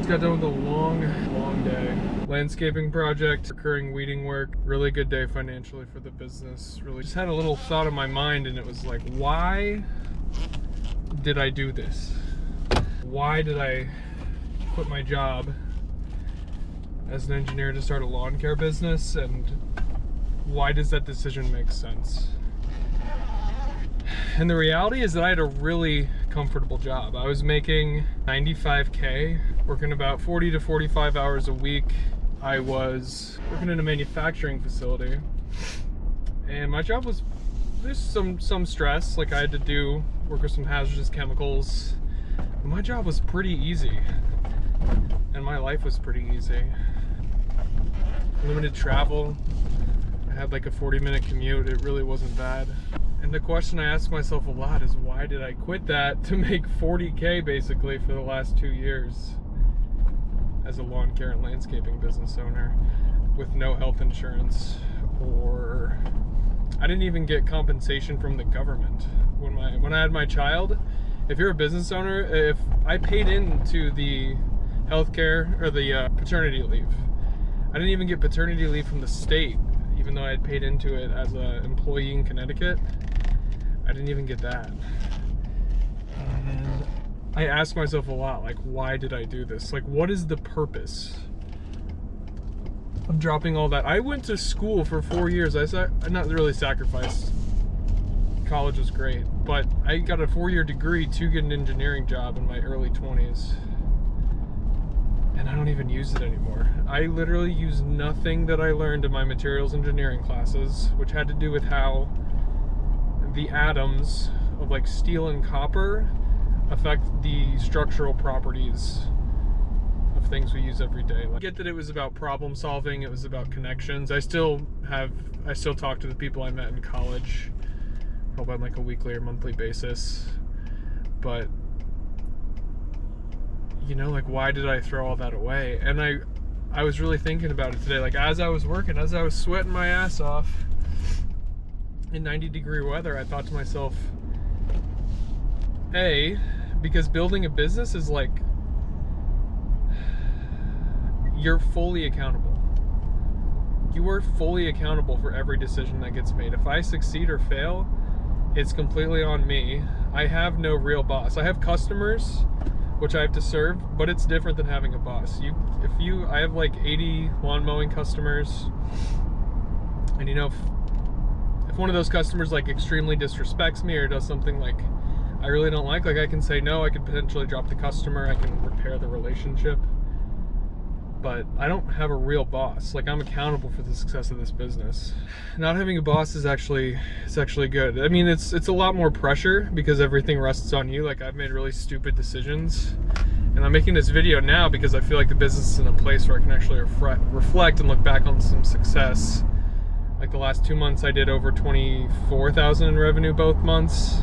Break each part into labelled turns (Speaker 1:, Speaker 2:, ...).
Speaker 1: got done with a long day. Landscaping project, recurring weeding work, really good day financially for the business. Really just had a little thought in my mind, and it was like, why did I do this? Why did I quit my job as an engineer to start a lawn care business, and why does that decision make sense? And the reality is that I had a really comfortable job. I was making $95K, working about 40 to 45 hours a week. I was working in a manufacturing facility, and my job was, there's some stress, like I had to work with some hazardous chemicals. But my job was pretty easy, and my life was pretty easy. Limited travel. I had like a 40-minute commute. It really wasn't bad. And the question I ask myself a lot is, why did I quit that to make 40K basically for the last 2 years as a lawn care and landscaping business owner with no health insurance, or I didn't even get compensation from the government when I had my child. If you're a business owner, if I paid into the healthcare or the paternity leave, I didn't even get paternity leave from the state, even though I had paid into it as an employee in Connecticut. I didn't even get that. And I ask myself a lot, like, why did I do this? Like, what is the purpose of dropping all that? I went to school for 4 years. I not really sacrificed. College was great, but I got a 4-year degree to get an engineering job in my early 20s. And I don't even use it anymore. I literally use nothing that I learned in my materials engineering classes, which had to do with how the atoms of like steel and copper affect the structural properties of things we use every day. Like, I get that it was about problem solving, it was about connections. I still talk to the people I met in college, probably on like a weekly or monthly basis. But you know, like, why did I throw all that away? And I was really thinking about it today. Like, as I was working, as I was sweating my ass off in 90-degree weather, I thought to myself, because building a business is like, you're fully accountable. You are fully accountable for every decision that gets made. If I succeed or fail, it's completely on me. I have no real boss. I have customers which I have to serve, but it's different than having a boss. I have like 80 lawn mowing customers, and you know, if one of those customers like extremely disrespects me or does something like I really don't like I can say no, I could potentially drop the customer, I can repair the relationship. But I don't have a real boss. Like, I'm accountable for the success of this business. Not having a boss is actually good. I mean, it's a lot more pressure because everything rests on you. Like, I've made really stupid decisions, and I'm making this video now because I feel like the business is in a place where I can actually reflect and look back on some success. Like, the last 2 months I did over $24,000 in revenue both months,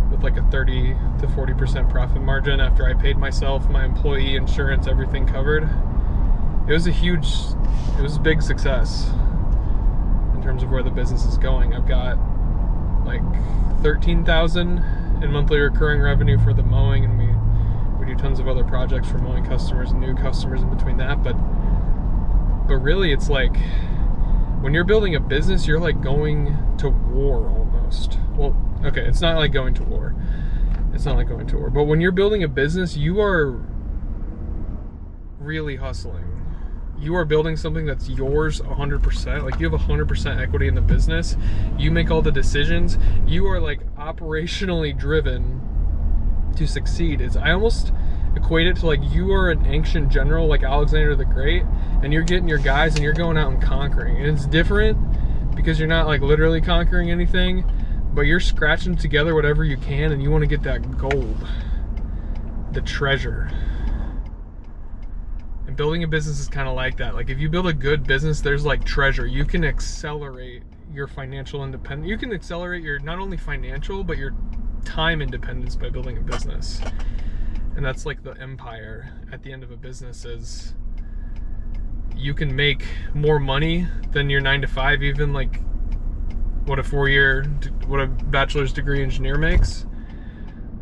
Speaker 1: with like a 30 to 40% profit margin after I paid myself, my employee insurance, everything covered. It was a big success in terms of where the business is going. I've got like $13,000 in monthly recurring revenue for the mowing, and we do tons of other projects for mowing customers and new customers in between that. But really, it's like, when you're building a business, you're like going to war almost. Well, okay, it's not like going to war. But when you're building a business, you are really hustling. You are building something that's yours 100%. Like, you have 100% equity in the business. You make all the decisions. You are like operationally driven to succeed. I almost equate it to like you are an ancient general like Alexander the Great, and you're getting your guys and you're going out and conquering. And it's different because you're not like literally conquering anything, but you're scratching together whatever you can, and you want to get that gold, the treasure. And building a business is kind of like that. Like, if you build a good business, there's like treasure. You can accelerate your financial independence. You can accelerate your not only financial, but your time independence by building a business. And that's like the empire at the end of a business is you can make more money than your 9-to-5, even like what a bachelor's degree engineer makes.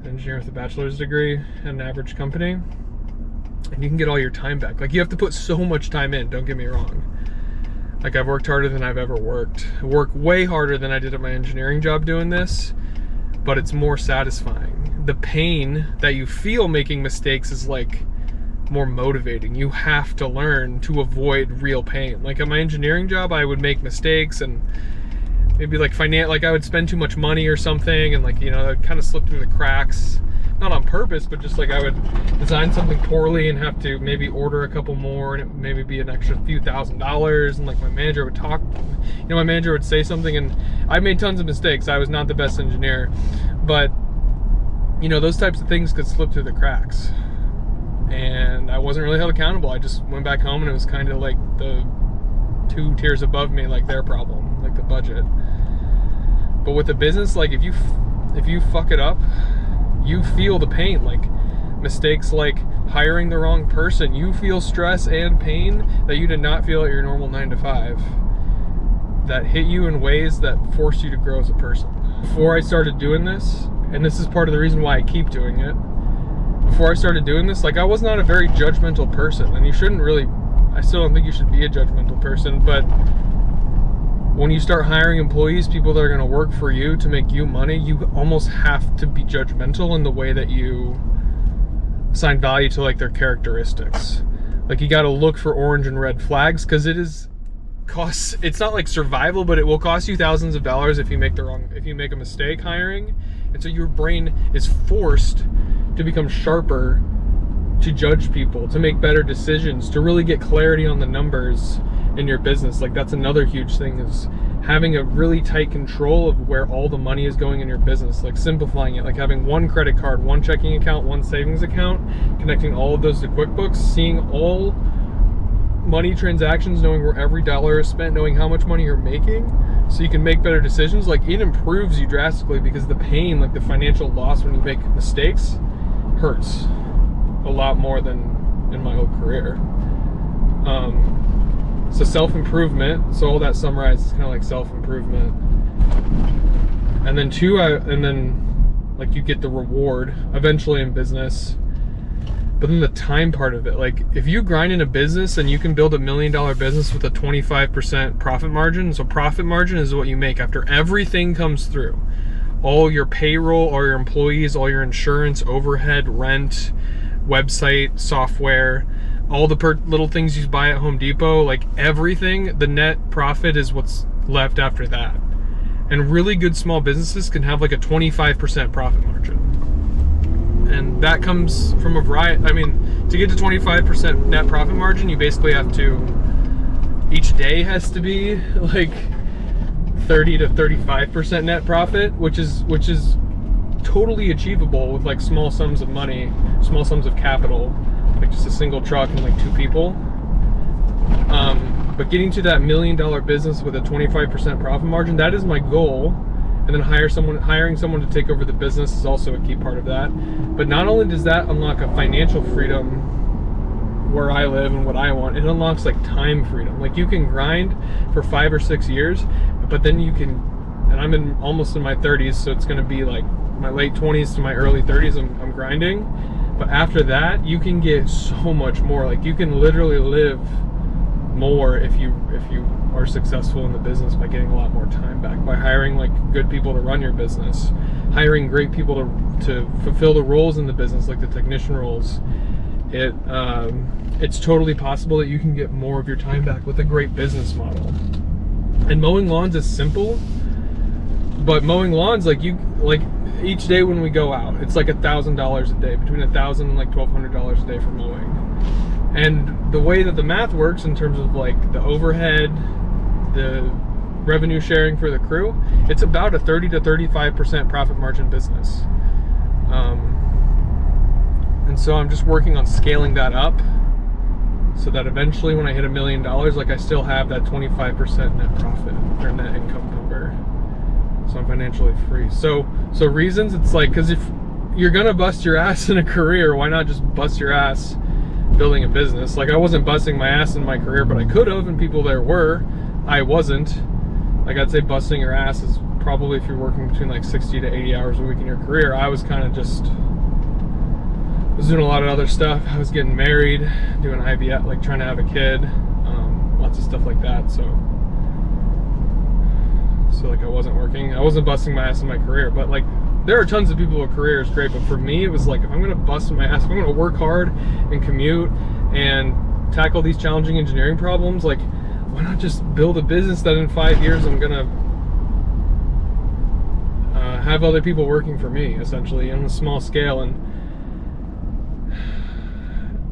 Speaker 1: An engineer with a bachelor's degree at an average company. and you can get all your time back. Like, you have to put so much time in, don't get me wrong. Like, I've worked harder than I've ever worked. I work way harder than I did at my engineering job doing this, but it's more satisfying. The pain that you feel making mistakes is like more motivating. You have to learn to avoid real pain. Like, at my engineering job, I would make mistakes and maybe like I would spend too much money or something, and like, you know, I'd kind of slip through the cracks. Not on purpose, but just like I would design something poorly and have to maybe order a couple more, and it would maybe be an extra few $1,000s, and like my manager would talk, you know, my manager would say something, and I made tons of mistakes. I was not the best engineer, but you know, those types of things could slip through the cracks, and I wasn't really held accountable. I just went back home, and it was kind of like the 2 tiers above me, like their problem, like the budget. But with a business, like if you fuck it up, you feel the pain. Like mistakes like hiring the wrong person, you feel stress and pain that you did not feel at your normal 9 to 5, that hit you in ways that forced you to grow as a person. Before I started doing this, and this is part of the reason why I keep doing it, before I started doing this, like, I was not a very judgmental person, and you shouldn't really, I still don't think you should be a judgmental person, but when you start hiring employees, people that are going to work for you to make you money, you almost have to be judgmental in the way that you assign value to like their characteristics. Like, you got to look for orange and red flags, because it's not like survival, but it will cost you thousands of dollars if you make a mistake hiring. And so your brain is forced to become sharper, to judge people, to make better decisions, to really get clarity on the numbers in your business. Like, that's another huge thing, is having a really tight control of where all the money is going in your business. Like, simplifying it, like having one credit card, one checking account, one savings account, connecting all of those to QuickBooks, seeing all money transactions, knowing where every dollar is spent, knowing how much money you're making, so you can make better decisions. Like, it improves you drastically, because the pain, like the financial loss when you make mistakes, hurts a lot more than in my whole career. So self-improvement, so all that summarized is kind of like self-improvement. And then like you get the reward eventually in business. But then the time part of it, like if you grind in a business and you can build $1 million business with a 25% profit margin, so profit margin is what you make after everything comes through. All your payroll, all your employees, all your insurance, overhead, rent, website, software, all the little things you buy at Home Depot, like everything, the net profit is what's left after that. And really good small businesses can have like a 25% profit margin. And that comes from a variety. I mean, to get to 25% net profit margin, you basically have to, each day has to be like 30 to 35% net profit, which is totally achievable with like small sums of money, small sums of capital, like just a single truck and like 2 people. But getting to that $1 million business with a 25% profit margin, that is my goal. And then hiring someone to take over the business is also a key part of that. But not only does that unlock a financial freedom where I live and what I want, it unlocks like time freedom. Like, you can grind for 5 or 6 years, but then you can, and I'm almost in my 30s, so it's going to be like my late 20s to my early 30s, I'm grinding. But after that, you can get so much more. Like, you can literally live more if you are successful in the business by getting a lot more time back, by hiring like good people to run your business, hiring great people to fulfill the roles in the business, like the technician roles. It's totally possible that you can get more of your time back with a great business model. And mowing lawns is simple, but mowing lawns, like each day when we go out, it's like $1,000 a day, between $1,000 and like $1,200 a day for mowing. And the way that the math works in terms of like the overhead, the revenue sharing for the crew, it's about a 30 to 35% profit margin business. And so I'm just working on scaling that up so that eventually when I hit $1 million, like I still have that 25% net profit or net income number. So I'm financially free. So reasons, it's like, because if you're gonna bust your ass in a career, why not just bust your ass building a business? Like, I wasn't busting my ass in my career, but I could have, and people there were. I wasn't. Like, I'd say busting your ass is probably if you're working between like 60 to 80 hours a week in your career. I was kind of just was doing a lot of other stuff. I was getting married, doing IVF, like trying to have a kid, lots of stuff like that. So like I wasn't working. I wasn't busting my ass in my career, but like there are tons of people with careers great, but for me it was like, if I'm gonna bust my ass, if I'm gonna work hard and commute and tackle these challenging engineering problems, like why not just build a business that in 5 years I'm gonna have other people working for me, essentially, on a small scale.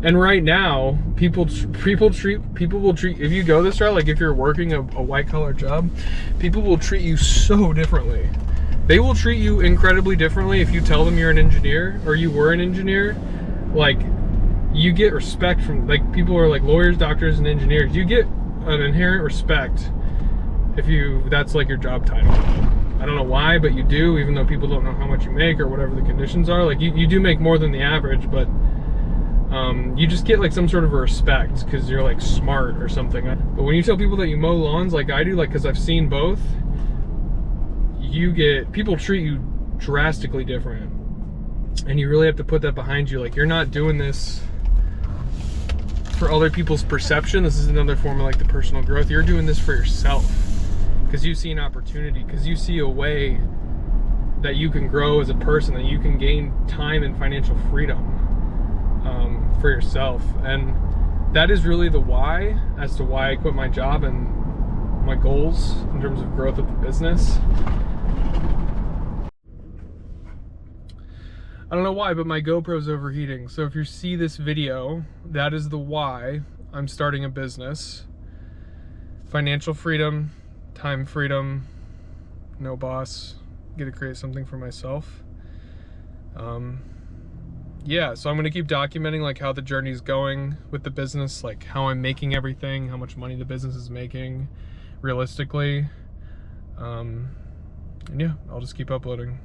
Speaker 1: And right now, people will treat, if you go this route, like if you're working a white collar job, people will treat you so differently. They will treat you incredibly differently if you tell them you're an engineer or you were an engineer. Like, you get respect from, like, people are like lawyers, doctors, and engineers. You get an inherent respect if that's like your job title. I don't know why, but you do, even though people don't know how much you make or whatever the conditions are. Like, you do make more than the average, but you just get like some sort of a respect because you're like smart or something. But when you tell people that you mow lawns like I do, like, because I've seen both, people treat you drastically different, and you really have to put that behind you. Like, you're not doing this for other people's perception. This is another form of like the personal growth. You're doing this for yourself because you see an opportunity, because you see a way that you can grow as a person, that you can gain time and financial freedom for yourself. And that is really the why as to why I quit my job and my goals in terms of growth of the business. I don't know why, but my GoPro's overheating. So if you see this video, that is the why I'm starting a business. Financial freedom, time freedom, no boss, get to create something for myself. Yeah, so I'm gonna keep documenting like how the journey's going with the business, like how I'm making everything, how much money the business is making realistically. And yeah, I'll just keep uploading.